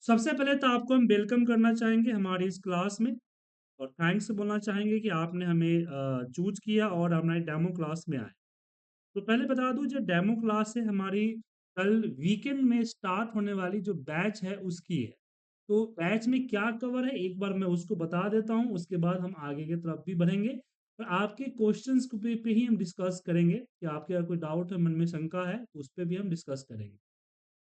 सबसे पहले तो आपको हम वेलकम करना चाहेंगे हमारी इस क्लास में और थैंक्स बोलना चाहेंगे कि आपने हमें चूज किया और हमारे डेमो क्लास में आए। तो पहले बता दूं जो डेमो क्लास है हमारी कल वीकेंड में स्टार्ट होने वाली जो बैच है उसकी है। तो बैच में क्या कवर है एक बार मैं उसको बता देता हूं, उसके बाद हम आगे की तरफ भी बढ़ेंगे और आपके क्वेश्चंस पे ही हम डिस्कस करेंगे कि आपके अगर कोई डाउट है, मन में शंका है तो उस पर भी हम डिस्कस करेंगे।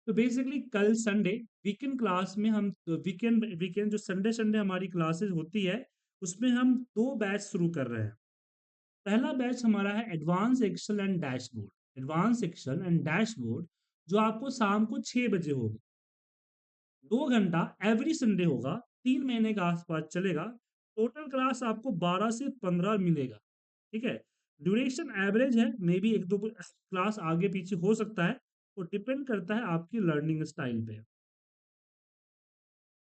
तो बेसिकली कल संडे वीकेंड क्लास में हम वीकेंड वीकेंड जो संडे संडे हमारी क्लासेस होती है उसमें हम दो बैच शुरू कर रहे हैं। पहला बैच हमारा है advance Excel and dashboard. Advance Excel and dashboard जो आपको शाम को 6 बजे होगा। 2 घंटा एवरी संडे होगा। 3 महीने के आसपास चलेगा। टोटल क्लास आपको 12 से 15 मिलेगा। ठीक है। ड्यूरेशन एवरेज है, मे बी एक दो क्लास आगे पीछे हो सकता है। वो डिपेंड करता है आपकी लर्निंग स्टाइल पे।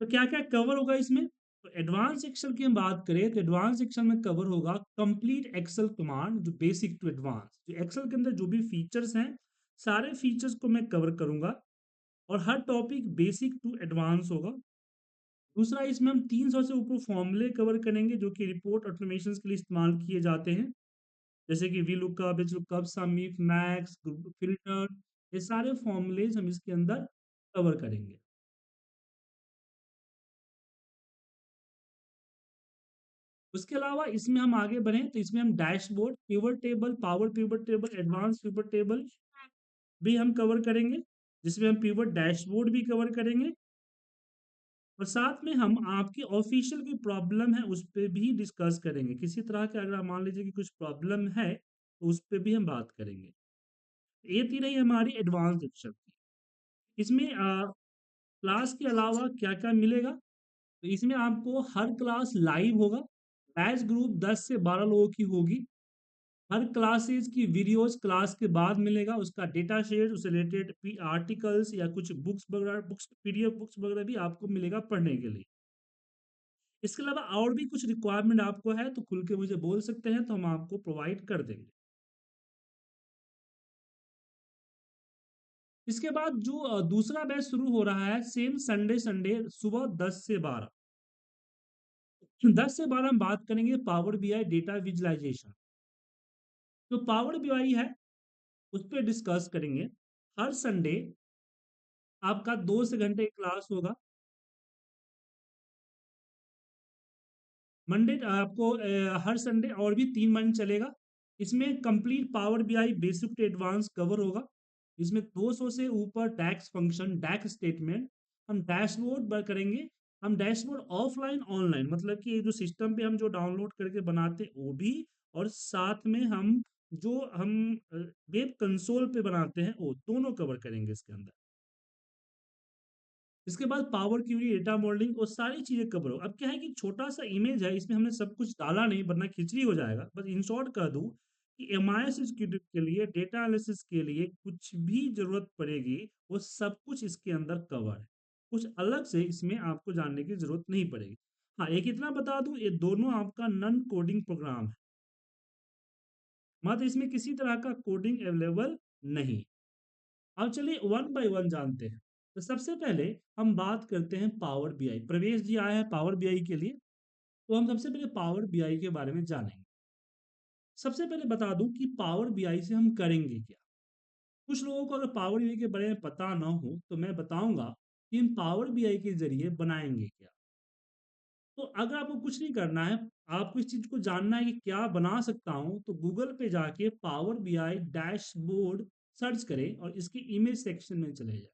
तो क्या क्या कवर होगा इसमें? तो एडवांस एक्सेल की हम बात करें तो एडवांस एक्सेल में कवर होगा कंप्लीट एक्सेल कमांड, जो बेसिक टू एडवांस, जो एक्सेल के अंदर जो भी फीचर्स हैं सारे फीचर्स को मैं कवर करूंगा और हर टॉपिक बेसिक टू एडवांस होगा। दूसरा, इसमें हम 300 से ऊपर फॉर्मूले कवर करेंगे जो कि रिपोर्ट ऑटोमेशन के लिए इस्तेमाल किए जाते हैं, जैसे कि V lookup, H lookup, sum if, max, filter, ये सारे फॉर्मूलेज हम इसके अंदर कवर करेंगे। उसके अलावा इसमें हम आगे बढ़ें तो इसमें हम dashboard, pivot table, power pivot table, advance pivot table भी हम कवर करेंगे, जिसमें हम पिवट डैशबोर्ड भी कवर करेंगे और साथ में हम आपकी ऑफिशियल की प्रॉब्लम है उस पर भी डिस्कस करेंगे। किसी तरह के अगर आप मान लीजिए कि कुछ प्रॉब्लम है तो उस पर भी हम बात करेंगे। ये थी रही हमारी एडवांस सेक्शन की। इसमें क्लास के अलावा क्या क्या मिलेगा? तो इसमें आपको हर क्लास लाइव होगा। बैच ग्रुप 10 से 12 लोगों की होगी। हर क्लासेस की वीडियोस क्लास के बाद मिलेगा। उसका डेटा शेयर, उससे रिलेटेड आर्टिकल्स या कुछ बुक्स वगैरह, बुक्स पीडीएफ बुक्स वगैरह भी आपको मिलेगा पढ़ने के लिए। इसके अलावा और भी कुछ रिक्वायरमेंट आपको है तो खुल के मुझे बोल सकते हैं, तो हम आपको प्रोवाइड कर देंगे। इसके बाद जो दूसरा बैच शुरू हो रहा है सेम संडे संडे सुबह 10 से 12। 10 से 12 हम बात करेंगे पावर बीआई डेटा विजुअलाइजेशन। जो पावर बीआई है उस पर डिस्कस करेंगे। हर संडे आपका 2 से घंटे क्लास होगा। मंडे आपको हर संडे और भी 3 मंथ चलेगा। इसमें complete power BI basic to advance cover होगा। इसमें 200 से ऊपर डैक्स फंक्शन, डैक्स स्टेटमेंट, हम डैशबोर्ड करेंगे। हम डैशबोर्ड ऑफलाइन ऑनलाइन, मतलब कि जो सिस्टम पे हम जो डाउनलोड करके बनाते हैं वो भी, और साथ में हम जो हम वेब कंसोल पे बनाते हैं वो दोनों कवर करेंगे इसके अंदर। इसके बाद पावर क्यूरी, डेटा मॉडलिंग और सारी चीजें कवर हो। अब क्या है कि छोटा सा इमेज है, इसमें हमने सब कुछ डाला नहीं वरना खिचड़ी हो जाएगा। बस इन शॉर्ट कर दूं कि एमआईएस के लिए, डेटा एनालिसिस के लिए कुछ भी जरूरत पड़ेगी वो सब कुछ इसके अंदर कवर है। कुछ अलग से इसमें आपको जानने की जरूरत नहीं पड़ेगी। हाँ, एक इतना बता दूं, ये दोनों आपका नन कोडिंग प्रोग्राम है, मतलब इसमें किसी तरह का कोडिंग अवेलेबल नहीं। अब चलिए वन बाय वन जानते हैं। तो सबसे पहले हम बात करते हैं पावर बीआई। प्रवेश जी आए हैं पावर बीआई के लिए, तो हम सबसे पहले पावर बीआई के बारे में जानेंगे। सबसे पहले बता दूं कि पावर बीआई से हम करेंगे क्या। कुछ लोगों को अगर पावर बीआई के बारे में पता ना हो तो मैं बताऊंगा कि हम पावर बीआई के जरिए बनाएंगे क्या। तो अगर आपको कुछ नहीं करना है, आपको इस चीज को जानना है कि क्या बना सकता हूं, तो गूगल पे जाके पावर बीआई डैशबोर्ड सर्च करें और इसके इमेज सेक्शन में चले जाए।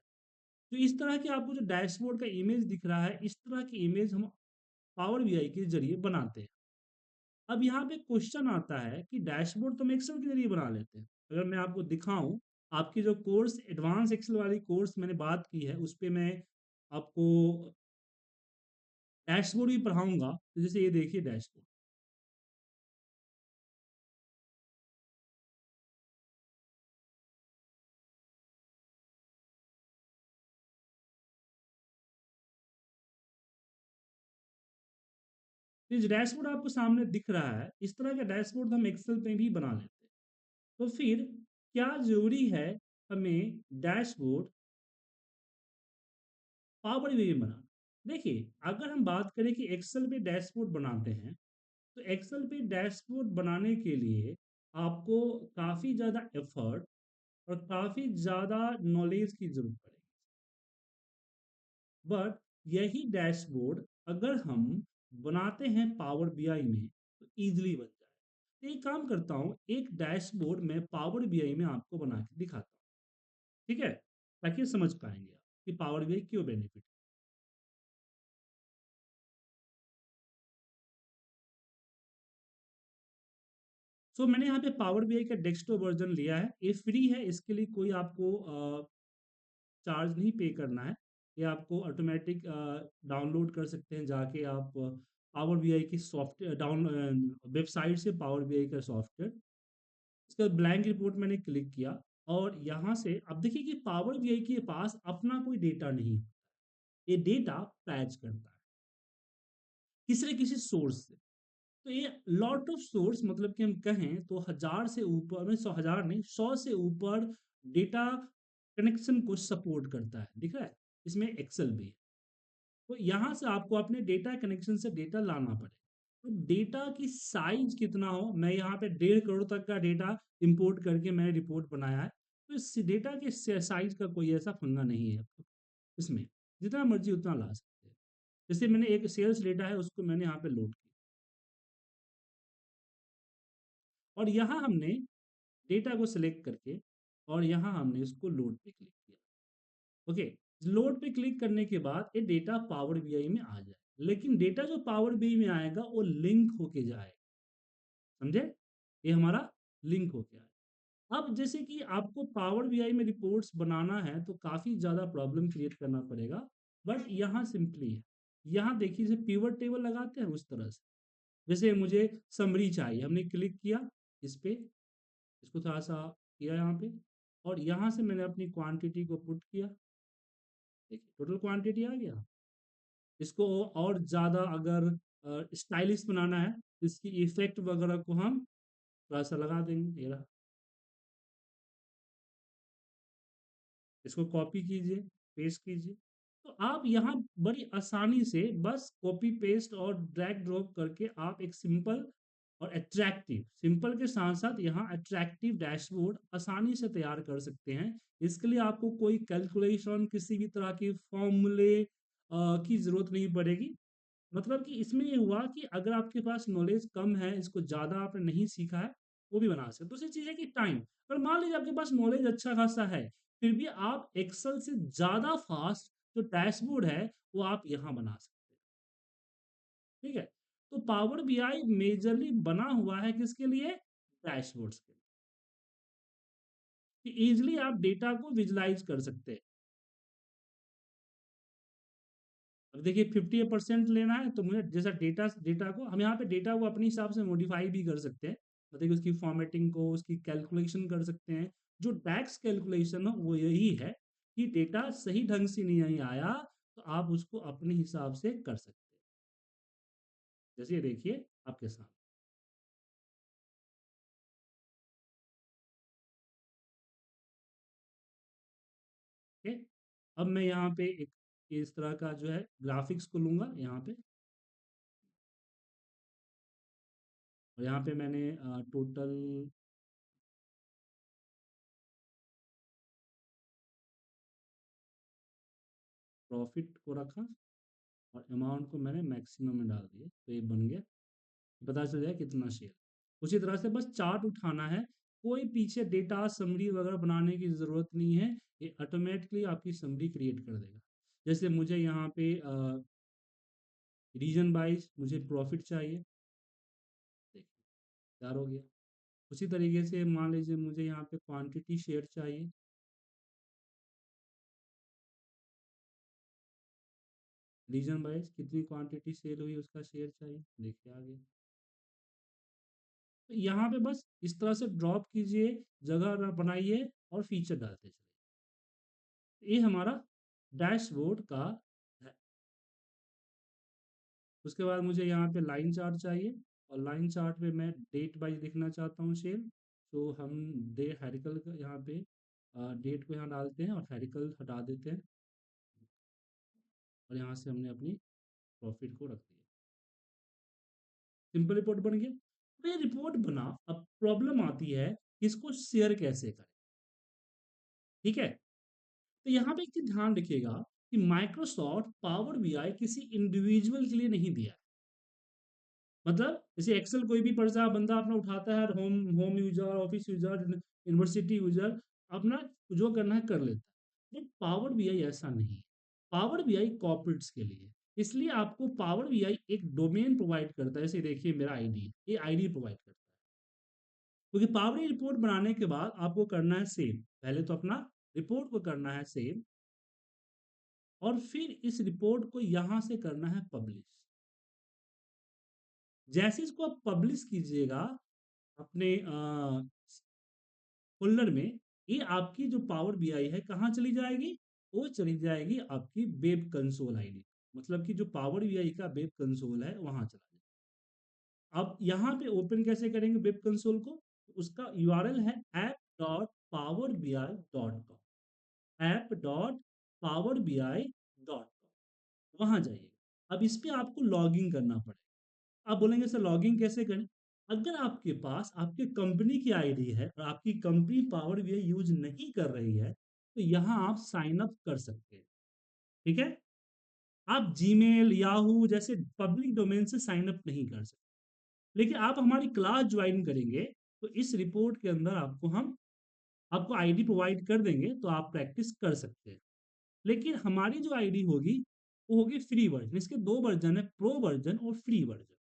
तो इस तरह के आपको जो डैशबोर्ड का इमेज दिख रहा है, इस तरह की इमेज हम पावर बीआई के जरिए बनाते हैं। अब यहाँ पे क्वेश्चन आता है कि डैशबोर्ड तो हम एक्सेल के जरिए बना लेते हैं। अगर मैं आपको दिखाऊं, आपकी जो कोर्स एडवांस एक्सेल वाली कोर्स मैंने बात की है उस पर मैं आपको डैशबोर्ड भी पढ़ाऊंगा। तो जैसे ये देखिए डैशबोर्ड, तो इस डैशबोर्ड आपको सामने दिख रहा है। इस तरह का डैशबोर्ड हम एक्सेल पे भी बना लेते हैं। तो फिर क्या जरूरी है हमें डैशबोर्ड पावर बीआई बनाना। देखिए, अगर हम बात करें कि एक्सेल पे डैशबोर्ड बनाते हैं, तो एक्सेल पे डैशबोर्ड बनाने के लिए आपको काफ़ी ज़्यादा एफर्ट और काफ़ी ज़्यादा नॉलेज की ज़रूरत पड़ेगी। बट यही डैशबोर्ड अगर हम बनाते हैं पावर बीआई में, तो ईज़िली बन जाए। तो एक काम करता हूँ, एक डैशबोर्ड मैं पावर बीआई में आपको बना के दिखाता हूँ, ठीक है? ताकि समझ पाएँगे आप कि पावर बीआई क्यों बेनिफिट। मैंने यहाँ पे पावर बीआई का डेस्कटॉप वर्ज़न लिया है। ये फ्री है, इसके लिए कोई आपको चार्ज नहीं पे करना है। ये आपको ऑटोमेटिक डाउनलोड कर सकते हैं जाके आप पावर बीआई की सॉफ्टवेयर वेबसाइट से पावर बीआई का सॉफ्टवेयर। इसका ब्लैंक रिपोर्ट मैंने क्लिक किया और यहाँ से अब देखिए कि पावर बीआई के पास अपना कोई डेटा नहीं, ये डेटा फैच करता है किसी न किसी सोर्स से। तो ये लॉट ऑफ सोर्स मतलब कि हम कहें तो हजार से ऊपर में, 100,000 नहीं, 100 से ऊपर डेटा कनेक्शन को सपोर्ट करता है, दिख रहा है? इसमें एक्सेल भी है। तो यहाँ से आपको अपने डेटा कनेक्शन से डेटा लाना पड़े। तो डेटा की साइज कितना हो, मैं यहाँ पे 1.5 करोड़ तक का डेटा इंपोर्ट करके मैंने रिपोर्ट बनाया है। तो इस डेटा के साइज का कोई ऐसा पंगा नहीं है इसमें, जितना मर्जी उतना ला सकते हैं। जैसे मैंने एक सेल्स डेटा है, उसको मैंने यहाँ पे लोड किया और यहाँ हमने डेटा को सिलेक्ट करके और यहाँ हमने इसको लोड पे क्लिक किया। ओके, लोड पे क्लिक करने के बाद ये डेटा पावर बीआई में आ जाए, लेकिन डेटा जो पावर बीआई में आएगा वो लिंक होके जाए, समझे? ये हमारा लिंक हो गया है। अब जैसे कि आपको पावर बीआई में रिपोर्ट्स बनाना है तो काफ़ी ज़्यादा प्रॉब्लम क्रिएट करना पड़ेगा, बट यहाँ सिंपली है। यहाँ देखिए जैसे पिवट टेबल लगाते हैं उस तरह से। जैसे मुझे समरी चाहिए, हमने क्लिक किया इस पे, इसको थोड़ा-सा किया यहाँ पे और यहाँ से मैंने अपनी क्वांटिटी को पुट किया। देखिए टोटल क्वांटिटी आ गया। इसको और ज़्यादा अगर स्टाइलिश बनाना है, इसकी इफ़ेक्ट वगैरह को हम थोड़ा-सा लगा देंगे, ये रहा। इसको कॉपी कीजिए, पेस्ट कीजिए। तो आप यहाँ बड़ी आसानी से बस कॉपी पेस्ट और ड्रैग ड्रॉप करके आप एक सिंपल और अट्रैक्टिव, सिंपल के साथ-साथ यहाँ अट्रैक्टिव डैशबोर्ड आसानी से तैयार कर सकते हैं। इसके लिए आपको कोई कैलकुलेशन, किसी भी तरह के फॉर्मूले की ज़रूरत नहीं पड़ेगी। मतलब कि इसमें ये हुआ कि अगर आपके पास नॉलेज कम है, इसको ज़्यादा आपने नहीं सीखा है, वो भी बना सकते। दूसरी चीज़ है कि टाइम, अगर मान लीजिए आपके पास नॉलेज अच्छा खासा है, फिर भी आप एक्सेल से ज़्यादा फास्ट जो डैशबोर्ड है, वो आप यहाँ बना सकते हैं, ठीक है? तो पावर बीआई मेजरली बना हुआ है किसके लिए? डैशबोर्ड्स के लिए, कि ईज़िली आप डेटा को विजुअलाइज़ कर सकते हैं। अब देखिए 50% लेना है तो मुझे जैसा डेटा डेटा को हम यहाँ पे डेटा को अपने हिसाब से मॉडिफाई भी कर सकते हैं, मतलब कि उसकी फॉर्मेटिंग को, उसकी कैलकुलेशन कर सकते हैं। जो डैक्स कैलकुलेशन हो वो यही है कि डेटा सही ढंग से नहीं आया तो आप उसको अपने हिसाब से कर सकते हैं। जैसे ये देखिए आपके सामने। ओके, अब मैं यहाँ पे एक इस तरह का जो है ग्राफिक्स को लूंगा यहाँ पे और यहाँ पे मैंने टोटल प्रॉफिट को रखा और अमाउंट को मैंने मैक्सिमम में डाल दिया, तो ये बन गया, पता चल जाए कितना शेयर। उसी तरह से बस चार्ट उठाना है, कोई पीछे डेटा समरी वगैरह बनाने की ज़रूरत नहीं है, ये ऑटोमेटिकली आपकी समरी क्रिएट कर देगा। जैसे मुझे यहाँ पे रीजन वाइज मुझे प्रॉफिट चाहिए, देखिए तैयार हो गया। उसी तरीके से मान लीजिए मुझे यहाँ पे क्वांटिटी शेयर चाहिए, रीजन वाइज कितनी क्वांटिटी सेल हुई उसका शेयर चाहिए, देखिए आ गया। तो यहाँ पे बस इस तरह से ड्रॉप कीजिए, जगह बनाइए और फीचर डालते चलिए। ये हमारा डैशबोर्ड का है। उसके बाद मुझे यहाँ पे लाइन चार्ट चाहिए और लाइन चार्ट पे मैं डेट वाइज देखना चाहता हूँ सेल। तो हम डे हेरिकल का यहाँ पे डेट को यहाँ डालते हैं और हेरिकल हटा देते हैं। और यहाँ से हमने अपनी प्रॉफिट को रख दिया। सिंपल रिपोर्ट बन गया। तो ये रिपोर्ट बना, अब प्रॉब्लम आती है कि इसको शेयर कैसे करें। ठीक है, तो यहाँ पे एक चीज ध्यान रखिएगा कि माइक्रोसॉफ्ट पावर बीआई किसी इंडिविजुअल के लिए नहीं दिया है। मतलब जैसे एक्सेल कोई भी पर्चा बंदा अपना उठाता है, home home user, office user, university user अपना जो करना है कर लेता है। बट पावर बीआई ऐसा नहीं है। पावर बीआई कॉर्पोरेट्स के लिए, इसलिए आपको पावर बीआई एक डोमेन प्रोवाइड करता है। जैसे देखिए मेरा आईडी, ये आईडी प्रोवाइड करता है। क्योंकि पावर रिपोर्ट बनाने के बाद आपको करना है सेव। पहले तो अपना रिपोर्ट को करना है सेव, और फिर इस रिपोर्ट को यहां से करना है पब्लिश। जैसे इसको आप पब्लिश कीजिएगा अपने फोल्डर में, ये आपकी जो पावर बीआई है कहाँ चली जाएगी, वो चली जाएगी आपकी वेब कंसोल आईडी। मतलब कि जो पावर बीआई का वेब कंसोल है वहां चला जाएगा। अब यहाँ पे ओपन कैसे करेंगे वेब कंसोल को, उसका यूआरएल है app.powerbi.com, app.powerbi.com, वहां जाइए। अब इस पे आपको लॉगिन करना पड़ेगा। आप बोलेंगे सर लॉगिन कैसे करें। अगर आपके पास आपके कंपनी की आईडी है और आपकी कंपनी पावर बीआई यूज नहीं कर रही है, तो यहाँ आप साइन अप कर सकते हैं। ठीक है, आप जीमेल याहू जैसे पब्लिक डोमेन से साइन अप नहीं कर सकते। लेकिन आप हमारी क्लास ज्वाइन करेंगे तो इस रिपोर्ट के अंदर हम आपको आईडी प्रोवाइड कर देंगे, तो आप प्रैक्टिस कर सकते हैं। लेकिन हमारी जो आईडी होगी वो होगी फ्री वर्जन। इसके दो वर्जन है, प्रो वर्जन और फ्री वर्जन।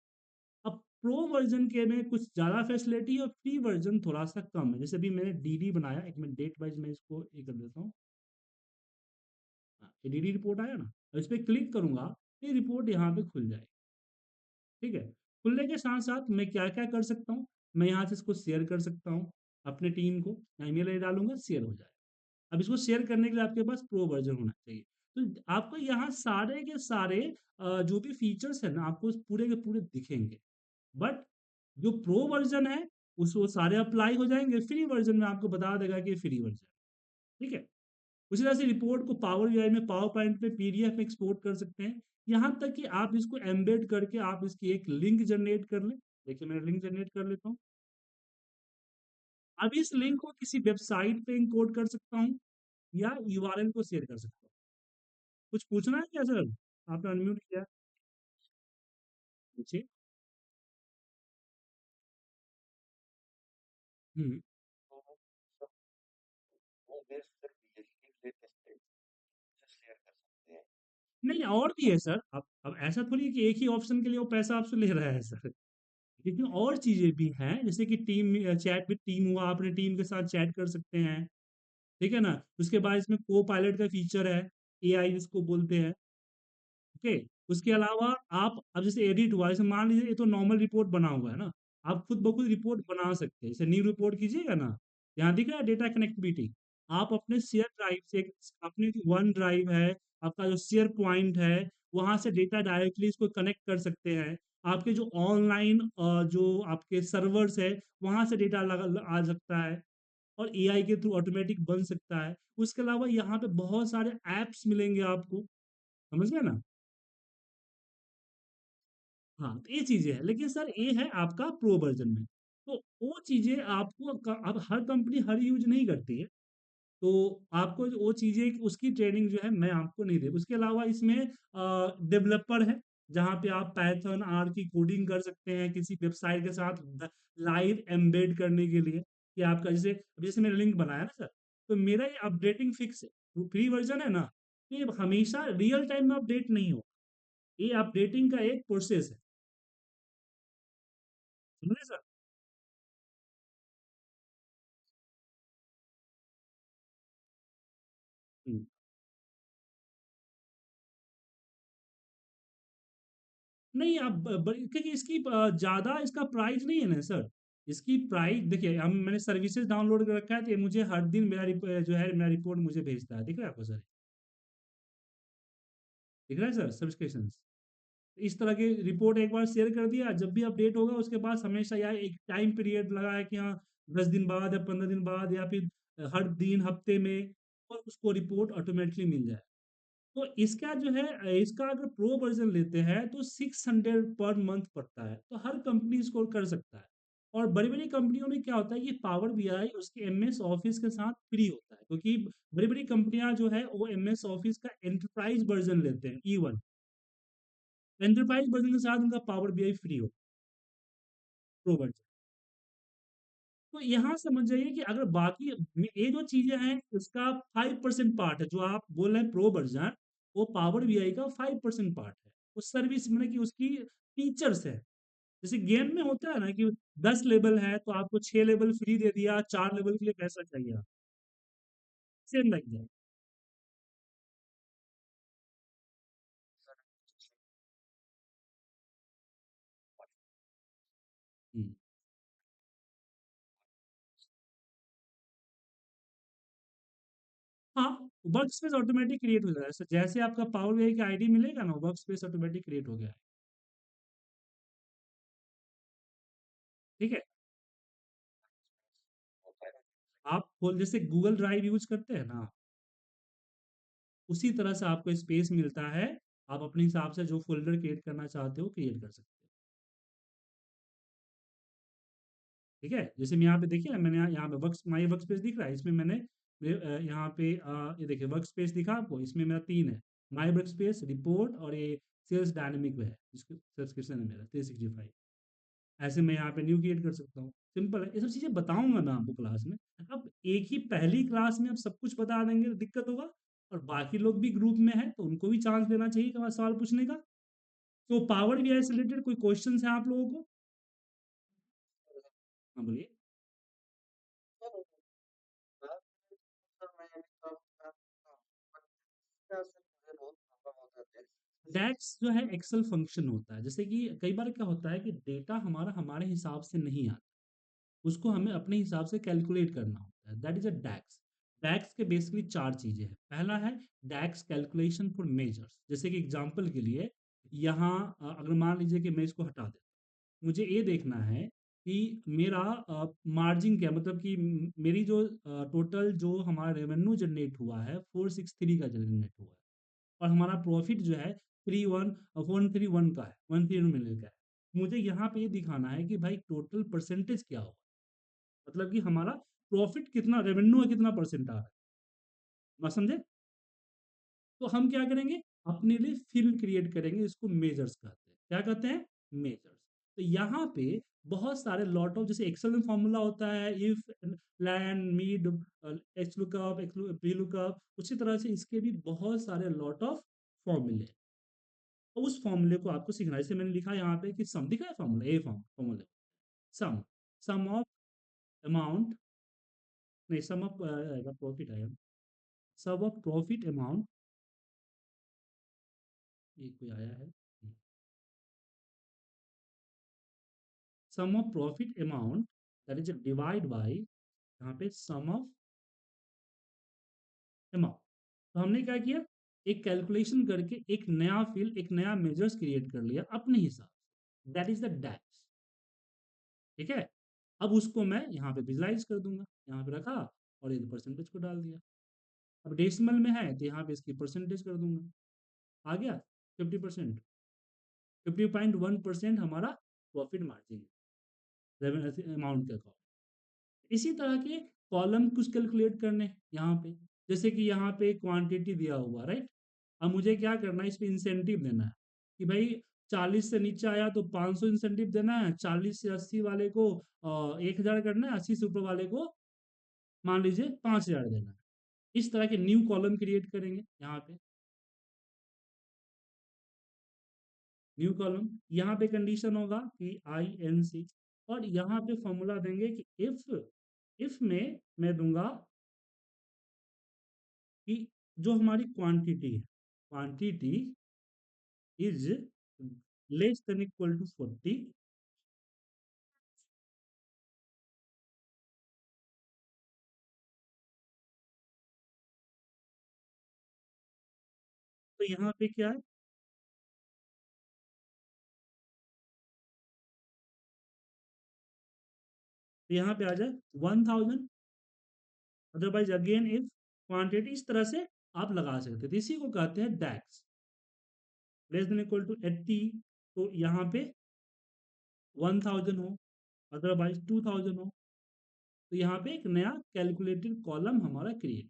अब प्रो वर्जन के में कुछ ज़्यादा फैसिलिटी है और फ्री वर्जन थोड़ा सा कम है। जैसे अभी मैंने डीडी बनाया, एक मिनट डेट वाइज मैं इसको ये कर देता हूँ। हाँ, ये डीडी रिपोर्ट आया ना, और इस पर क्लिक करूंगा, ये रिपोर्ट यहाँ पे खुल जाएगी। ठीक है, खुलने के साथ साथ मैं क्या क्या कर सकता हूँ, मैं यहाँ से इसको शेयर कर सकता हूँ अपने टीम को। मैं ईमेल आई डालूंगा, शेयर हो जाएगा। अब इसको शेयर करने के लिए आपके पास प्रो वर्जन होना चाहिए। तो आपको यहाँ सारे के सारे जो भी फीचर्स है ना, आपको पूरे के पूरे दिखेंगे। बट जो प्रो वर्जन है उसको सारे अप्लाई हो जाएंगे, फ्री वर्जन में आपको बता देगा कि फ्री वर्जन। ठीक है, उसी तरह से रिपोर्ट को पावर बीआई में, पावर पॉइंट में, पीडीएफ में एक्सपोर्ट कर सकते हैं। यहाँ तक कि आप इसको एम्बेड करके आप इसकी एक लिंक जनरेट कर लें। देखिए मैं लिंक जनरेट कर लेता हूँ। अब इस लिंक को किसी वेबसाइट पे इंकोड कर सकता हूँ या यूआरएल को शेयर कर सकता हूँ। कुछ पूछना है क्या सर? आपने अनम्यूट किया, पूछिए। हम्म। नहीं, और भी है सर। अब ऐसा थोड़ी है कि एक ही ऑप्शन के लिए वो पैसा आपसे ले रहा है सर। लेकिन और चीजें भी हैं, जैसे कि टीम चैट विद टीम हुआ, अपने टीम के साथ चैट कर सकते हैं। ठीक है ना, उसके बाद इसमें को पायलट का फीचर है, एआई जिसको बोलते हैं। ओके, उसके अलावा आप अब जैसे एडिट हुआ, जैसे मान लीजिए ये तो नॉर्मल रिपोर्ट बना हुआ है ना, आप खुद ब खुद रिपोर्ट बना सकते हैं। जैसे न्यू रिपोर्ट कीजिएगा ना, यहाँ दिख रहा है डेटा कनेक्टिविटी। आप अपने शेयर ड्राइव से, अपने वन ड्राइव है, आपका जो शेयर पॉइंट है, वहां से डेटा डायरेक्टली इसको कनेक्ट कर सकते हैं। आपके जो ऑनलाइन जो आपके सर्वर्स है, वहां से डेटा आ सकता है, और एआई के थ्रू ऑटोमेटिक बन सकता है। उसके अलावा यहाँ पे बहुत सारे एप्स मिलेंगे आपको, समझ गए ना। हाँ, तो ये चीजें हैं, लेकिन सर ये है आपका प्रो वर्जन में। तो वो चीजें आपको अब हर कंपनी हर यूज नहीं करती है, तो आपको वो चीजें उसकी ट्रेनिंग जो है मैं आपको नहीं दे। उसके अलावा इसमें डेवलपर है, जहाँ पे आप पाइथन आर की कोडिंग कर सकते हैं किसी वेबसाइट के साथ लाइव एम्बेड करने के लिए। कि आपका जैसे जैसे मैंने लिंक बनाया ना सर, तो मेरा ये अपडेटिंग फिक्स है। तो फ्री वर्जन है ना, तो ये हमेशा रियल टाइम में अपडेट नहीं हो, ये अपडेटिंग का एक प्रोसेस है। समझे सर? हम्म। नहीं, आप क्योंकि इसकी ज्यादा इसका प्राइस नहीं है ना सर। इसकी प्राइस देखिए, हम मैंने सर्विसेज डाउनलोड कर रखा है, तो ये मुझे हर दिन मेरा जो है मेरा रिपोर्ट मुझे भेजता है। दिख रहा है आपको सर? दिख रहा है सर सब्सक्रिप्शन? इस तरह की रिपोर्ट एक बार शेयर कर दिया, जब भी अपडेट होगा उसके बाद हमेशा यार एक टाइम पीरियड लगा है कि हाँ 10 दिन बाद या 15 दिन बाद या फिर हर दिन हफ्ते में, और उसको रिपोर्ट ऑटोमेटिकली मिल जाए। तो इसका जो है इसका अगर प्रो वर्जन लेते हैं तो 600 पर मंथ पड़ता है, तो हर कंपनी इसको कर सकता है। और बड़ी बड़ी कंपनियों में क्या होता है, ये पावर बीआई उसके एमएस ऑफिस के साथ फ्री होता है, क्योंकि बड़ी बड़ी कंपनियां जो है वो एमएस ऑफिस का एंटरप्राइज वर्जन लेते हैं, E1 एंटरप्राइज वर्जन के साथ उनका पावर बीआई फ्री होता है, प्रो वर्जन। तो यहाँ समझ जाइए कि अगर बाकी ये जो चीजें हैं इसका 5% पार्ट है, जो आप बोल रहे हैं प्रो वर्जन, वो पावर बीआई का 5% पार्ट है। उस सर्विस में कि उसकी फीचर्स है, जैसे गेम में होता है ना कि 10 लेवल है तो आपको 6 लेवल फ्री दे दिया, 4 लेवल के लिए पैसा चाहिए आप, सेम लाइक दैट। हाँ, वर्क स्पेस ऑटोमेटिक क्रिएट हो जाएगा, जैसे आपका पावर बीआई का आईडी मिलेगा ना, वर्क स्पेस ऑटोमेटिक क्रिएट हो गया है। ठीक है, आप जैसे गूगल ड्राइव यूज करते हैं ना, उसी तरह से आपको स्पेस मिलता है, आप अपने हिसाब से जो फ़ोल्डर क्रिएट करना चाहते हो क्रिएट कर सकते हो। ठीक है? जैसे मैं यहाँ पे देखिए ना, मैंने यहाँ पे माई वर्क स्पेस दिख रहा है, इसमें मैंने यहाँ पे ये देखिए वर्क स्पेस दिखा आपको, इसमें मेरा 3 है, माई वर्क स्पेस, रिपोर्ट और ये सेल्स डायनामिक है, जिसको सब्सक्रिप्शन है मेरा 365। ऐसे मैं यहाँ पे न्यू क्रिएट कर सकता हूँ, सिंपल है। ये सब चीज़ें बताऊंगा मैं आपको क्लास में। अब एक ही पहली क्लास में अब सब कुछ बता देंगे तो दिक्कत होगा, और बाकी लोग भी ग्रुप में है तो उनको भी चांस देना चाहिए कि सवाल पूछने का। तो पावर बीआई से रिलेटेड कोई क्वेश्चन है आप लोगों को? हाँ बोलिए। डैक्स जो है एक्सेल फंक्शन होता है, जैसे कि कई बार क्या होता है कि डेटा हमारा हमारे हिसाब से नहीं आता, उसको हमें अपने हिसाब से कैलकुलेट करना होता है, दैट इज अ डैक्स। डैक्स के बेसिकली 4 चीजें हैं। पहला है डैक्स कैलकुलेशन फॉर मेजर्स, जैसे कि एग्जांपल के लिए यहाँ अगर मान लीजिए कि मैं इसको हटा देता, मुझे ये देखना है कि मेरा मार्जिन क्या, मतलब कि मेरी जो टोटल जो हमारा रेवेन्यू जनरेट हुआ है 463 का जनरेट हुआ है, और हमारा प्रॉफिट जो है 131 का है, 131 मिलियन का है। मुझे यहाँ पे ये दिखाना है कि भाई टोटल परसेंटेज क्या होगा, मतलब कि हमारा प्रॉफिट कितना, रेवेन्यू है कितना परसेंट आ रहा है, बात समझे? तो हम क्या करेंगे, अपने लिए फील्ड क्रिएट करेंगे, इसको मेजर्स कहते हैं। क्या कहते हैं? मेजर्स। तो यहाँ पे बहुत सारे लॉट ऑफ, जैसे एक्सेल में फॉर्मूला होता है if, and, mid, H lookup, V lookup, उसी तरह से इसके भी बहुत सारे लॉट ऑफ फॉर्मूले। तो उस फॉर्मूले को आपको सीखना है। जैसे मैंने लिखा यहाँ पे कि सम दिखा है, फॉर्मूला ए फॉर्मूले, सम, सम ऑफ अमाउंट, नहीं सम ऑफ आएगा, प्रॉफिट आएगा, सम ऑफ प्रॉफिट अमाउंट, ये कोई आया है, sum of profit amount that is divide by, यहाँ पे सम ऑफ अमाउंट। तो हमने क्या किया, एक कैलकुलेशन करके एक नया फील्ड, एक नया मेजर्स क्रिएट कर लिया अपने हिसाब से, दैट इज द डैक्स। ठीक है, अब उसको मैं यहाँ पे विजुलाइज कर दूंगा, यहाँ पे रखा और ये परसेंटेज को डाल दिया। अब डेसिमल में है तो यहाँ पे इसकी परसेंटेज कर दूंगा, आ गया 50%, 50.1% हमारा प्रॉफिट मार्जिन अमाउंट के अकॉर्डिंग। इसी तरह के कॉलम कुछ कैलकुलेट करने यहाँ पे, जैसे कि यहाँ पे क्वांटिटी दिया हुआ, राइट। अब मुझे क्या करना है, इस पे इंसेंटिव देना है कि भाई 40 से नीचे आया तो 500 इंसेंटिव देना है, 40 से 80 वाले को 1000 करना है, 80 से ऊपर वाले को मान लीजिए 5000 देना है। इस तरह के न्यू कॉलम क्रिएट करेंगे यहाँ पे, न्यू कॉलम। यहाँ पे कंडीशन होगा कि INC, और यहाँ पे फॉर्मूला देंगे कि इफ में मैं दूंगा कि जो हमारी क्वांटिटी है, quantity is less than equal to 40, तो यहाँ पे क्या है, तो यहाँ पे आ जाए 1000, अदरवाइज अगेन इफ क्वांटिटी, इस तरह से आप लगा सकते थे। इसी को कहते हैं डैक्स। लेस देन इक्वल टू 80, तो यहाँ पे 1000 हो, अदरवाइज 2000 हो, तो यहाँ पे एक नया कैलकुलेटेड कॉलम हमारा क्रिएट,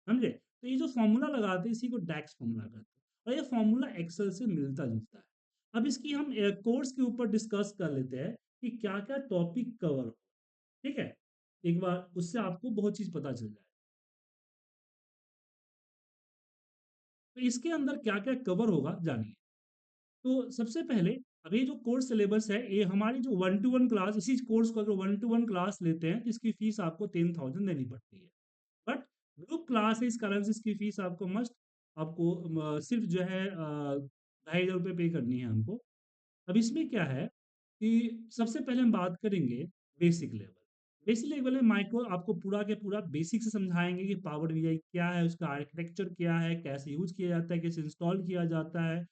समझे? तो ये जो फॉर्मूला लगाते हैं इसी को डैक्स फॉर्मूला कहते हैं, और ये फॉर्मूला एक्सेल से मिलता जुलता है। अब इसकी हम कोर्स के ऊपर डिस्कस कर लेते हैं कि क्या क्या टॉपिक कवर हो, ठीक है? एक बार उससे आपको बहुत चीज पता चल जाए। तो इसके अंदर क्या क्या कवर होगा जानिए। तो सबसे पहले, अभी जो कोर्स सिलेबस है, ये हमारी जो 1 to 1 क्लास, इसी कोर्स को अगर 1 to 1 क्लास लेते हैं तो इसकी फीस आपको 10,000 देनी पड़ती है। बट ग्रुप क्लास है, इस कारण से इसकी फीस आपको मस्ट, आपको सिर्फ जो है 2,500 रुपये पे करनी है हमको। अब इसमें क्या है कि सबसे पहले हम बात करेंगे बेसिक लेवल। बेसिक लेवल में माइक्रो आपको पूरा के पूरा बेसिक से समझाएंगे कि पावर बीआई क्या है, उसका आर्किटेक्चर क्या है, कैसे यूज किया जाता है, कैसे इंस्टॉल किया जाता है,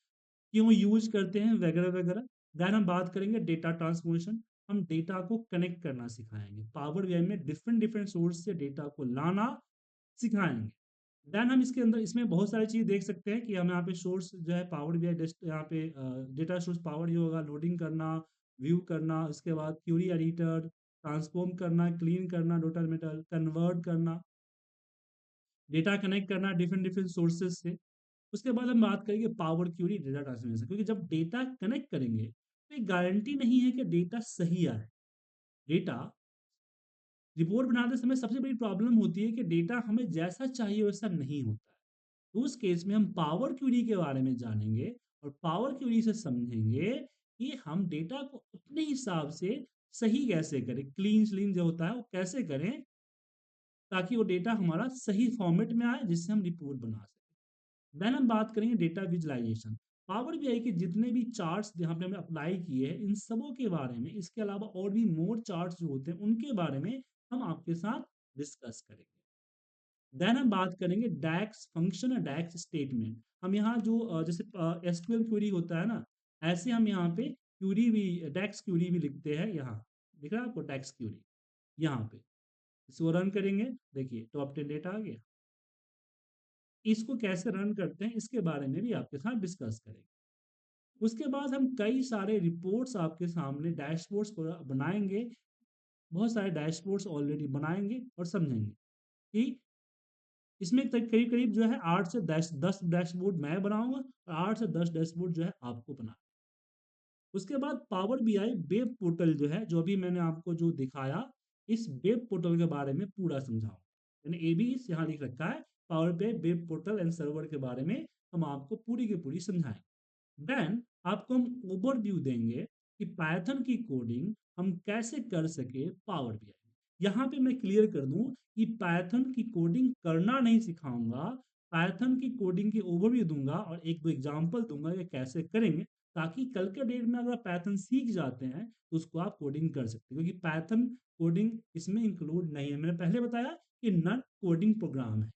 क्यों यूज करते हैं, वगैरह वगैरह। देन हम बात करेंगे डेटा ट्रांसफॉर्मेशन। हम डेटा को कनेक्ट करना सिखाएंगे, पावर बीआई में डिफरेंट डिफरेंट सोर्स से डेटा को लाना सिखाएंगे। देन हम इसके अंदर इसमें बहुत सारी चीज देख सकते हैं कि हम यहाँ पे सोर्स जो है पावर बीआई यहाँ पे डेटा सोर्स पावर जो होगा, लोडिंग करना, व्यू करना, उसके बाद क्यूरी एडिटर, ट्रांसफॉर्म करना, क्लीन करना, डेटा मेटल कन्वर्ट करना, डेटा कनेक्ट करना डिफरेंट डिफरेंट सोर्सेज से। उसके बाद हम बात करेंगे पावर क्यूरी डेटा ट्रांसफॉर्मेशन, क्योंकि जब डेटा कनेक्ट करेंगे तो एक गारंटी नहीं है कि डेटा सही आए। डेटा रिपोर्ट बनाते समय सबसे बड़ी प्रॉब्लम होती है कि डेटा हमें जैसा चाहिए वैसा नहीं होता है। तो उस केस में हम पावर क्यूरी के बारे में जानेंगे और पावर क्यूरी से समझेंगे कि हम डेटा को अपने हिसाब से सही कैसे करें, क्लीन स्लीन जो होता है वो कैसे करें, ताकि वो डेटा हमारा सही फॉर्मेट में आए जिससे हम रिपोर्ट बना सकें। देन हम बात करेंगे डेटा विजुअलाइजेशन। पावर बीआई के जितने भी चार्ट्स यहाँ पे हमने अप्लाई किए हैं इन सबों के बारे में, इसके अलावा और भी मोर चार्ट्स जो होते हैं उनके बारे में हम आपके साथ डिस्कस करेंगे। देन हम बात करेंगे डैक्स फंक्शन और डैक्स स्टेटमेंट। हम यहाँ जो जैसे एसक्यूएल क्वेरी होता है ना, ऐसे हम यहाँ पे क्यूरी भी, डैक्स क्यूरी भी लिखते हैं। यहाँ दिख रहा है आपको डैक्स क्यूरी, यहाँ पे इसको रन करेंगे, देखिए टॉप 10 डेटा आ गया। इसको कैसे रन करते हैं इसके बारे में भी आपके साथ डिस्कस करेंगे। उसके बाद हम कई सारे रिपोर्ट्स आपके सामने डैशबोर्ड्स बनाएंगे, बहुत सारे डैशबोर्ड्स ऑलरेडी बनाएंगे और समझेंगे कि इसमें करीब करीब जो है 8 से 10 डैशबोर्ड मैं बनाऊंगा और 8 से 10 डैशबोर्ड जो है आपको बना। उसके बाद पावर बीआई वेब पोर्टल जो है, जो अभी मैंने आपको जो दिखाया, इस वेब पोर्टल के बारे में पूरा समझाऊंगा। यानी ए बी यहाँ लिख रखा है, पावर पे वेब पोर्टल एंड सर्वर के बारे में हम आपको पूरी की पूरी समझाएंगे। देन आपको हम ओवरव्यू देंगे कि पाइथन की कोडिंग हम कैसे कर सके पावर बीआई। यहाँ पे मैं क्लियर कर दूं कि पाइथन की कोडिंग करना नहीं सिखाऊंगा, पाइथन की कोडिंग की ओवरव्यू दूंगा और एक दो एग्जांपल दूंगा कि कैसे करेंगे, ताकि कल के डेट में अगर पैथन सीख जाते हैं तो उसको आप कोडिंग कर सकते हैं, क्योंकि पैथन कोडिंग इसमें इंक्लूड नहीं है। मैंने पहले बताया कि नॉन कोडिंग प्रोग्राम है।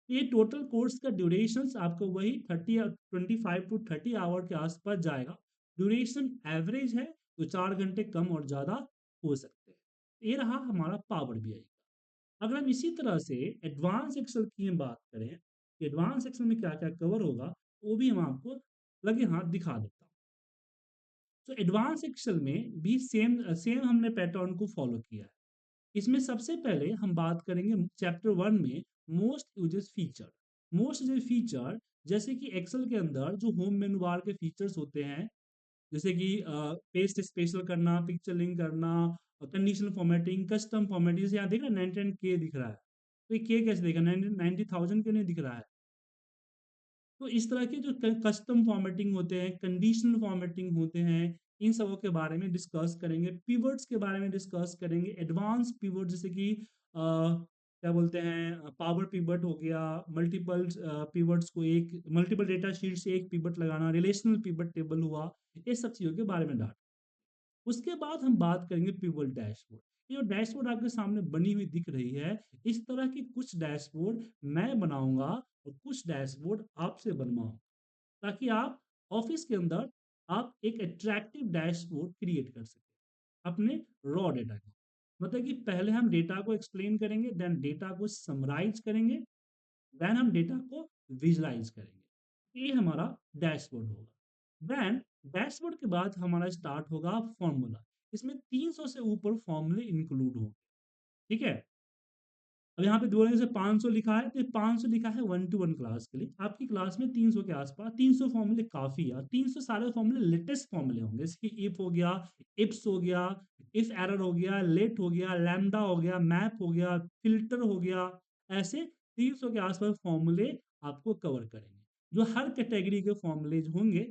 ये टोटल कोर्स का ड्यूरेशन आपको वही 25 to 30 आवर के आसपास जाएगा। ड्यूरेशन एवरेज है तो 4 घंटे कम और ज़्यादा हो सकते हैं। ये रहा हमारा पावर बीआई का। अगर हम इसी तरह से एडवांस एक्सेल की हम बात करें, एडवांस एक्सेल में क्या क्या कवर होगा वो भी हम आपको लगे हाथ दिखा देता हूँ। तो एडवांस एक्सेल में भी सेम सेम हमने पैटर्न को फॉलो किया है। इसमें सबसे पहले हम बात करेंगे चैप्टर 1 में most uses feature. Most uses feature जैसे कि एक्सेल के अंदर जो होम मेनू बार के फीचर्स होते हैं, जैसे कि पेस्ट स्पेशल करना, पिक्चर लिंक करना, कंडीशनल फॉर्मेटिंग, कस्टम फॉर्मेटिंग। जैसे यहाँ देख रहा है 99 के दिख रहा है, तो ये के कैसे देखा, 90,000 के नहीं दिख रहा है। तो इस तरह के जो कस्टम फॉर्मेटिंग होते हैं, कंडीशनल फॉर्मेटिंग होते हैं, इन सबों के बारे में डिस्कस करेंगे। पिवट्स के बारे में डिस्कस करेंगे, एडवांस पिवट जैसे कि क्या बोलते हैं, पावर पिवट हो गया, मल्टीपल पिवट्स को एक मल्टीपल डेटा शीट से एक पिवट लगाना, रिलेशनल पिवट टेबल हुआ, ये सब चीज़ों के बारे में डाल। उसके बाद हम बात करेंगे पिवट डैशबोर्ड। ये जो डैशबोर्ड आपके सामने बनी हुई दिख रही है, इस तरह की कुछ डैशबोर्ड मैं बनाऊंगा और कुछ डैशबोर्ड आपसे बनवाऊं, ताकि आप ऑफिस के अंदर आप एक अट्रैक्टिव डैशबोर्ड क्रिएट कर सकें अपने रॉ डेटा का। मतलब कि पहले हम डेटा को एक्सप्लेन करेंगे, देन डेटा को समराइज करेंगे, देन हम डेटा को विजुलाइज करेंगे। ये हमारा डैशबोर्ड होगा। देन डैशबोर्ड के बाद हमारा स्टार्ट होगा फॉर्मूला। इसमें 300 से ऊपर फॉर्मूले इंक्लूड होंगे। ठीक है। अब यहाँ पे बोलेंगे से 500 लिखा है, तो ये 500 लिखा है 1-to-1 क्लास के लिए। आपकी क्लास में 300 के आसपास 300 फॉर्मूले काफी है। 300 सारे फॉर्मूले लेटेस्ट फॉर्मूले होंगे, जैसे कि इफ हो गया, इप्स हो गया, इफ एरर हो गया, लेट हो गया, लैम्डा हो गया, मैप हो गया, फिल्टर हो गया। ऐसे 300 के आसपास फॉर्मूले आपको कवर करेंगे, जो हर कैटेगरी के फॉर्मूले होंगे।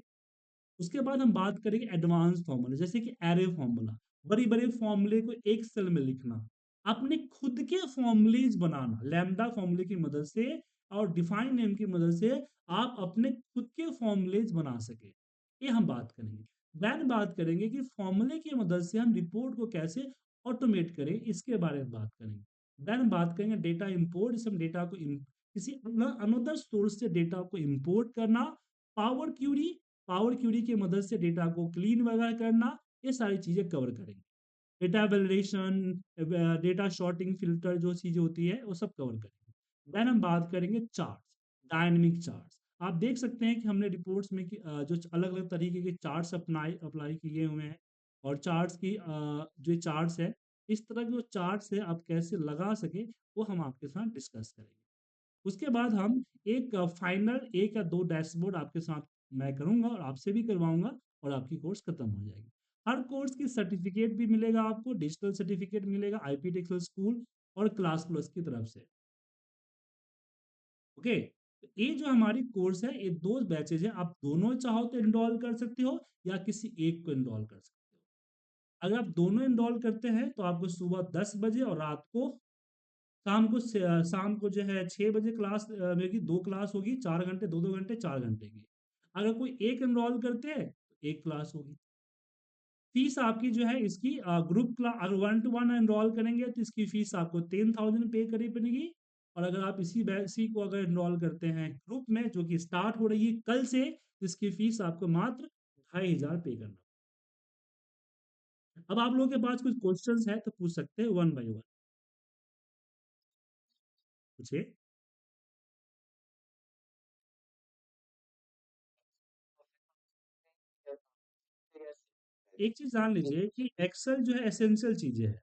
उसके बाद हम बात करेंगे एडवांस फॉर्मूला, जैसे कि एरे फॉर्मूला। बड़ी बड़े फॉर्मूले को एक सेल में लिखना, अपने खुद के फॉर्मूलेज बनाना लैम्डा फॉर्मूले की मदद से और डिफाइन नेम की मदद से आप अपने खुद के फॉर्मूलेज बना सके। ये हम बात करेंगे। देन बात करेंगे कि फॉर्मूले की मदद से हम रिपोर्ट को कैसे ऑटोमेट करें, इसके बारे में बात करेंगे। देन बात करेंगे डेटा इंपोर्ट, जिसमें डेटा को किसी अनदर सोर्स से डेटा को इंपोर्ट करना। पावर क्यूरी, पावर क्यूरी की मदद से डेटा को क्लीन वगैरह करना, ये सारी चीजें कवर करेंगे। Data validation, data sorting, filter जो चीजें होती है वो सब कवर करेंगे। देन हम बात करेंगे चार्ट्स, डायनेमिक चार्ट्स। आप देख सकते हैं कि हमने रिपोर्ट्स में जो अलग अलग तरीके के चार्ट्स अप्लाई किए हुए हैं। और चार्ट्स की जो चार्ट्स है, इस तरह के जो चार्ट्स है आप कैसे लगा सके, वो हम आपके साथ डिस्कस करेंगे। उसके बाद हम एक फाइनल 1 या 2 डैशबोर्ड आपके साथ मैं करूंगा और आपसे भी करवाऊंगा, और आपकी कोर्स खत्म हो जाएगी। हर कोर्स की सर्टिफिकेट भी मिलेगा आपको, डिजिटल सर्टिफिकेट मिलेगा आईपी टेक्सल स्कूल और क्लास प्लस की तरफ से। ओके। तो ये जो हमारी कोर्स है, ये 2 बैचेज है। आप दोनों चाहो तो इनरोल कर सकते हो, या किसी एक को इनरोल कर सकते हो। अगर आप दोनों इनरोल करते हैं तो आपको सुबह 10 बजे और रात को शाम को जो है 6 बजे क्लास मेरी 2 क्लास होगी, 4 घंटे, 2-2 घंटे, 4 घंटे की। अगर कोई एक एनरोल करते हैं तो एक क्लास होगी। फीस आपकी जो है इसकी ग्रुप क्लास, अगर 1-to-1 एनरोल करेंगे तो इसकी फीस आपको 10,000 पे करी पड़ेगी। और अगर आप इसी को अगर एनरोल करते हैं ग्रुप में, जो कि स्टार्ट हो रही है कल से, तो इसकी फीस आपको मात्र 2,500 पे करना। अब आप लोगों के पास कुछ क्वेश्चंस है तो पूछ सकते हैं, 1 by 1 पूछिए। एक चीज जान लीजिए कि एक्सेल जो है एसेंशियल चीजें है।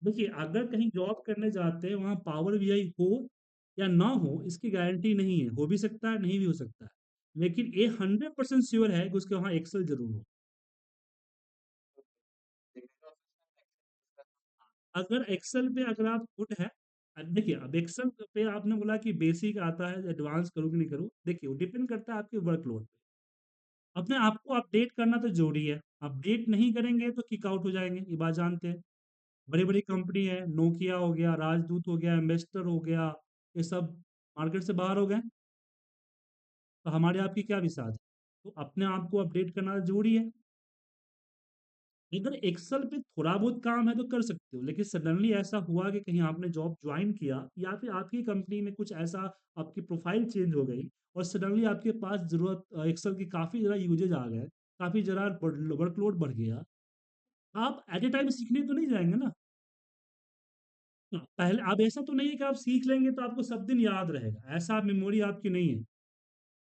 देखिए, अगर कहीं जॉब करने जाते हैं, वहां पावर बीआई हो या ना हो, इसकी गारंटी नहीं है। हो भी सकता है, नहीं भी हो सकता है। लेकिन ये 100% श्योर है कि उसके वहां एक्सेल जरूर हो। अगर एक्सेल पे अगर आप गुड है, देखिए अब एक्सेल पे आपने बोला कि बेसिक आता है, एडवांस करूँ कि नहीं करूँ, देखिए वो डिपेंड करता है आपके वर्कलोड पे। अपने आप को अपडेट करना तो जरूरी है। अपडेट नहीं करेंगे तो किक आउट हो जाएंगे, ये बात जानते हैं। बड़ी बड़ी कंपनी है, नोकिया हो गया, राजदूत हो गया, एम्बेसडर हो गया, ये सब मार्केट से बाहर हो गए। तो हमारे आपकी क्या विसात है। तो अपने आप को अपडेट करना जरूरी है। अगर एक्सेल पे थोड़ा बहुत काम है तो कर सकते हो, लेकिन सडनली ऐसा हुआ कि कहीं आपने जॉब ज्वाइन किया, या फिर आपकी कंपनी में कुछ ऐसा, आपकी प्रोफाइल चेंज हो गई, और सडनली आपके पास जरूरत एक्सेल की काफी ज़्यादा यूजेज आ गए, काफी ज़्यादा वर्कलोड बढ़ गया, आप एट ए टाइम सीखने तो नहीं जाएंगे ना। पहले अब ऐसा तो नहीं है कि आप सीख लेंगे तो आपको सब दिन याद रहेगा, ऐसा मेमोरी आपकी नहीं है।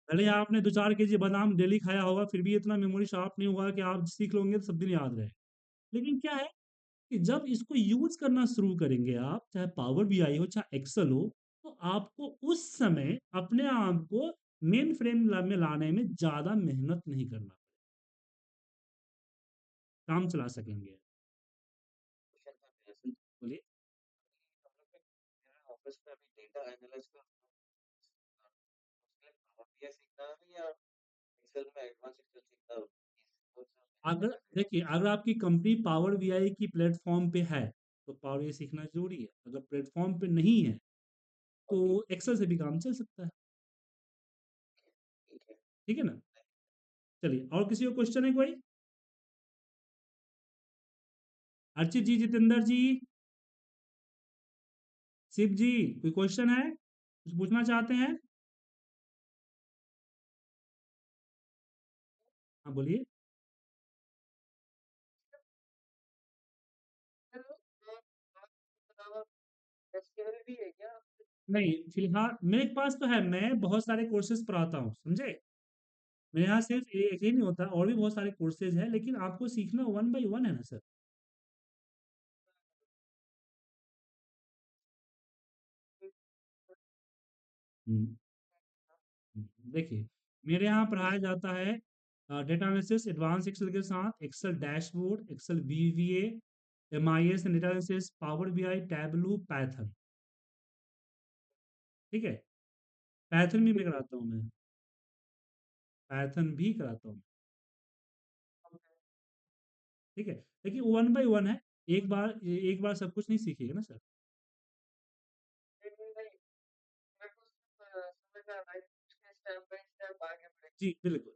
भले आपने 2-4 केजी बादाम डेली खाया होगा, फिर भी इतना मेमोरी शार्प नहीं होगा कि आप सीख लोगे तो सब दिन याद रहे। लेकिन क्या है कि जब इसको यूज करना शुरू करेंगे आप, चाहे पावर बीआई हो चाहे एक्सेल हो, तो आपको उस समय अपने आप को मेन फ्रेम में लाने में ज्यादा मेहनत नहीं करना, काम चला सकेंगे। बोलिए। अगर देखिए, अगर आपकी कंपनी पावर बीआई की प्लेटफॉर्म पे है तो पावर बीआई सीखना जरूरी है। अगर प्लेटफॉर्म पे नहीं है तो एक्सेल से भी काम चल सकता है। ठीक है ना। चलिए, और किसी को क्वेश्चन है कोई? अर्चित जी, जितेंद्र जी, शिव जी, कोई क्वेश्चन है, कुछ पूछना चाहते हैं? हाँ बोलिए। नहीं, फिलहाल मेरे पास तो है, मैं बहुत सारे कोर्सेज पढ़ाता हूँ, समझे? मेरे यहाँ सिर्फ एक ही नहीं होता, और भी बहुत सारे कोर्सेज हैं, लेकिन आपको सीखना वन बाय वन है ना सर। हम्म, देखिए, मेरे यहाँ पढ़ाया जाता है डेटा एनालिसिस एडवांस एक्सेल के साथ, Excel dashboard, Excel VBA, MIS and data analysis, power BI, Tableau, Python. ठीक है, पाइथन भी मैं कराता हूँ, मैं पाइथन भी कराता हूँ। ठीक है, लेकिन वन बाय वन है, एक बार सब कुछ नहीं सीखिएगा ना सर। जी बिल्कुल।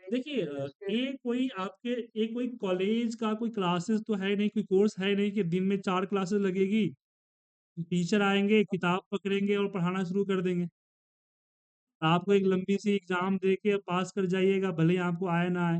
देखिए ये कोई कॉलेज का कोई क्लासेस तो है नहीं, कोई कोर्स है नहीं कि दिन में 4 क्लासेस लगेगी, टीचर आएंगे, किताब पकड़ेंगे और पढ़ाना शुरू कर देंगे। आपको एक लंबी सी एग्जाम दे के पास कर जाइएगा, भले ही आपको आए ना आए।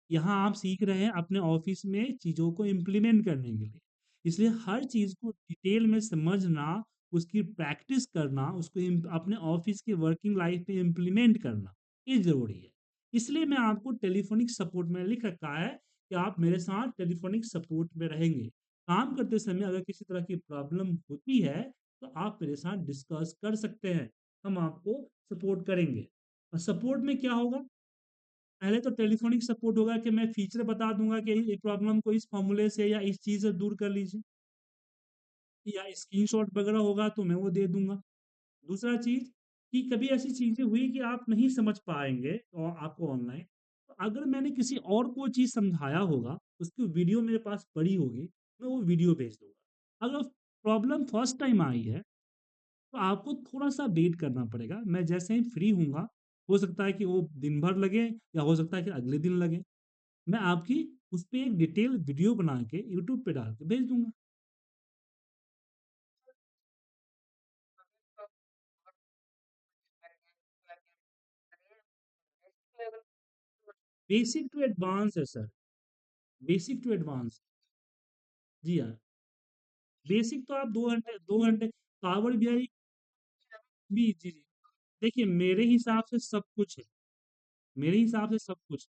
यहाँ आप सीख रहे हैं अपने ऑफिस में चीज़ों को इम्प्लीमेंट करने के लिए। इसलिए हर चीज़ को डिटेल में समझना, उसकी प्रैक्टिस करना, उसको अपने ऑफिस की वर्किंग लाइफ में इम्प्लीमेंट करना, ये ज़रूरी है। इसलिए मैं आपको टेलीफोनिक सपोर्ट में लिख रखा है कि आप मेरे साथ टेलीफोनिक सपोर्ट में रहेंगे। काम करते समय अगर किसी तरह की प्रॉब्लम होती है, तो आप मेरे साथ डिस्कस कर सकते हैं, हम आपको सपोर्ट करेंगे। और सपोर्ट में क्या होगा, पहले तो टेलीफोनिक सपोर्ट होगा कि मैं फीचर बता दूंगा कि ये प्रॉब्लम को इस फॉर्मूले से या इस चीज़ से दूर कर लीजिए, या स्क्रीनशॉट वगैरह होगा तो मैं वो दे दूंगा। दूसरा चीज़ कि कभी ऐसी चीज़ें हुई कि आप नहीं समझ पाएंगे और आपको ऑनलाइन, तो अगर मैंने किसी और को चीज़ समझाया होगा, उसकी वीडियो मेरे पास पड़ी होगी, मैं वो वीडियो भेज दूंगा। अगर प्रॉब्लम फर्स्ट टाइम आई है, तो आपको थोड़ा सा वेट करना पड़ेगा, मैं जैसे ही फ्री हूँगा, हो सकता है कि वो दिन भर लगे या हो सकता है कि अगले दिन लगे, मैं आपकी उस पे एक डिटेल वीडियो बना के यूट्यूब पे डाल के भेज दूंगा। बेसिक टू एडवांस है सर, बेसिक टू एडवांस। जी हाँ, बेसिक तो आप 2 घंटे पावर बीआई भी, जी जी। देखिए मेरे हिसाब से सब कुछ है, मेरे हिसाब से सब कुछ है।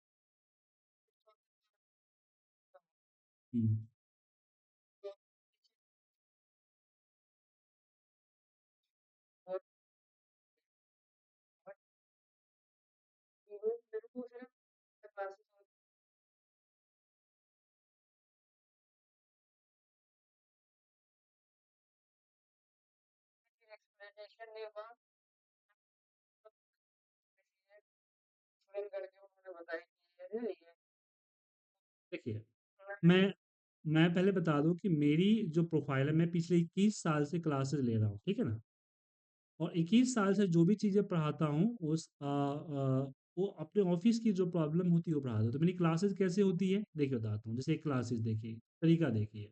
देखिए, मैं मैं पहले बता दूं कि मेरी जो प्रोफाइल है, मैं पिछले 21 साल से क्लासेस ले रहा हूँ, ठीक है ना? और 21 साल से जो भी चीज़ें पढ़ाता हूँ, वो अपने ऑफिस की जो प्रॉब्लम होती है वो पढ़ाता हूँ। तो मेरी क्लासेस कैसे होती है, देखिए बताता हूँ। जैसे एक क्लासेस देखिए, तरीका देखिए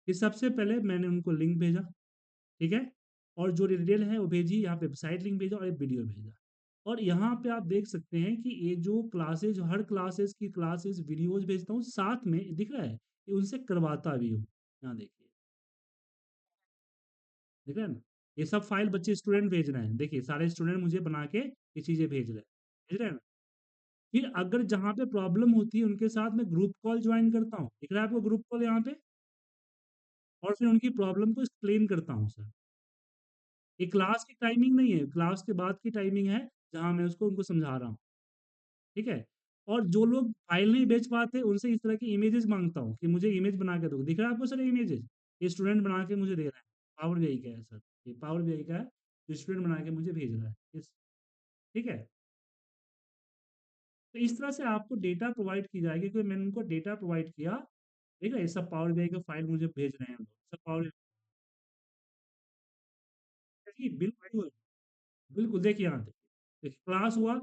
कि सबसे पहले मैंने उनको लिंक भेजा, ठीक है? और जो डिटेल है वो भेजी, यहाँ पे वेबसाइट लिंक भेजा और एक वीडियो भेजा। और यहाँ पे आप देख सकते हैं कि ये जो क्लासेज, हर क्लासेस की क्लासेस वीडियोज भेजता हूँ, साथ में दिख रहा है कि उनसे करवाता भी हूँ। यहाँ देखिए, दिख रहा है ना? ये सब फाइल बच्चे स्टूडेंट भेज रहे हैं, देखिए सारे स्टूडेंट मुझे बना के ये चीज़ें भेज रहे हैं, भेज रहे हैं ना? फिर अगर जहाँ पे प्रॉब्लम होती है उनके साथ मैं ग्रुप कॉल ज्वाइन करता हूँ, दिख रहा है आपको ग्रुप कॉल यहाँ पे? और फिर उनकी प्रॉब्लम को एक्सप्लेन करता हूँ सर। ये क्लास की टाइमिंग नहीं है, क्लास के बाद की टाइमिंग है, जहाँ मैं उसको उनको समझा रहा हूँ, ठीक है? और जो लोग फाइल नहीं भेज पाते, उनसे इस तरह की इमेजेस माँगता हूँ कि मुझे इमेज बना के दो। दिख रहा है आपको सर ये इमेजेस? ये स्टूडेंट बना के मुझे दे रहा है। पावर बीआई का है सर, ये पावर बीआई का है, जो स्टूडेंट बना के मुझे भेज रहा है। यस, ठीक है? तो इस तरह से आपको डेटा प्रोवाइड की जाएगी, क्योंकि मैंने उनको डेटा प्रोवाइड किया, ठीक है? ये सब पावर बीआई का फाइल मुझे भेज रहे हैं लोग, सब पावर, जी बिल्कुल। बिल्कुल, देखिए यहाँ देखिए, देखिए क्लास हुआ,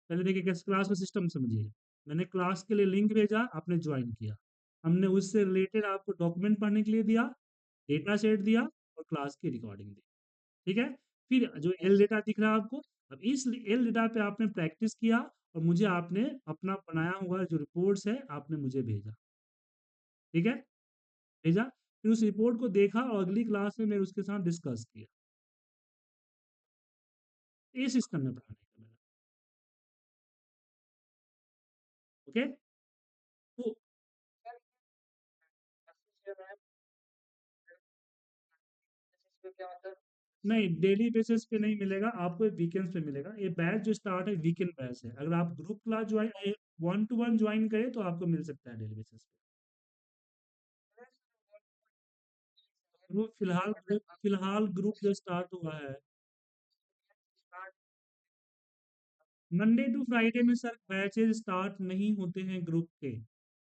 पहले देखिए कैसे क्लास का सिस्टम समझिए। मैंने क्लास के लिए लिंक भेजा, आपने ज्वाइन किया, हमने उससे रिलेटेड आपको डॉक्यूमेंट पढ़ने के लिए दिया, डेटा सेट दिया और क्लास की रिकॉर्डिंग दी, ठीक है? फिर जो एल डेटा दिख रहा है आपको, अब इस एल डेटा पे आपने प्रैक्टिस किया और मुझे आपने अपना बनाया हुआ जो रिपोर्ट्स है आपने मुझे भेजा, ठीक है? भेजा। फिर उस रिपोर्ट को देखा और अगली क्लास में मैंने उसके साथ डिस्कस किया। ये सिस्टम में पढ़ाने का मेरा। ओके। तो नहीं, डेली बेसिस पे नहीं मिलेगा आपको, वीकेंड्स पे मिलेगा। ये बैच जो स्टार्ट है वीकेंड बैच है। अगर आप group class join, one two one join करें तो आपको मिल सकता है डेली बेसिस पे। ग्रुप फिलहाल ग्रुप जो स्टार्ट हुआ है मंडे टू फ्राइडे में सर, बैचेज स्टार्ट नहीं होते हैं ग्रुप के।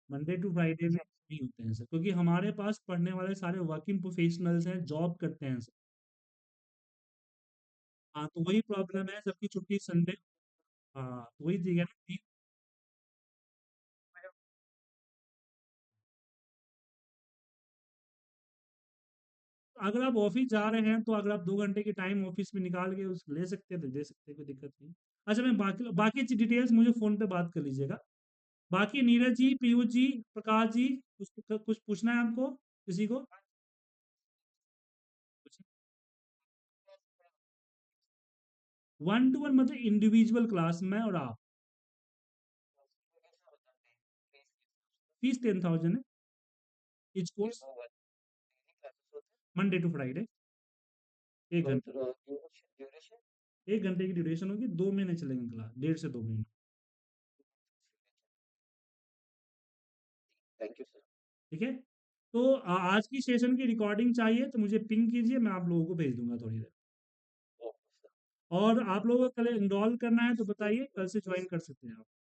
मंडे टू फ्राइडे में नहीं होते हैं सर, क्योंकि हमारे पास पढ़ने वाले सारे वर्किंग प्रोफेशनल्स हैं, जॉब करते हैं सर। हाँ, तो वही प्रॉब्लम है, सबकी छुट्टी संडे। हाँ, तो वही चीज़ है ना कि अगर आप ऑफिस जा रहे हैं तो अगर आप 2 घंटे की टाइम ऑफिस में निकाल के उस ले सकते हैं तो दे सकते हैं, कोई दिक्कत नहीं। अच्छा, मैं बाकी बाकी डिटेल्स मुझे फ़ोन पे बात कर लीजिएगा। बाकी नीरज जी, पीयूष जी, प्रकाश जी, कुछ कुछ पूछना है आपको किसी को? 1 to 1 मतलब इंडिविजुअल क्लास, मैं और आप। फीस 10,000 है each course, Monday to Friday. 1 घंटा, 1 घंटे की ड्यूरेशन होगी, 2 महीने चलेंगे क्लास, 1.5 से 2 महीने। ठीक है। तो आज की सेशन की रिकॉर्डिंग चाहिए तो मुझे पिंग कीजिए, मैं आप लोगों को भेज दूंगा थोड़ी देर। और आप लोगों को कल एनरोल करना है तो बताइए, कल से ज्वाइन कर सकते हैं आप।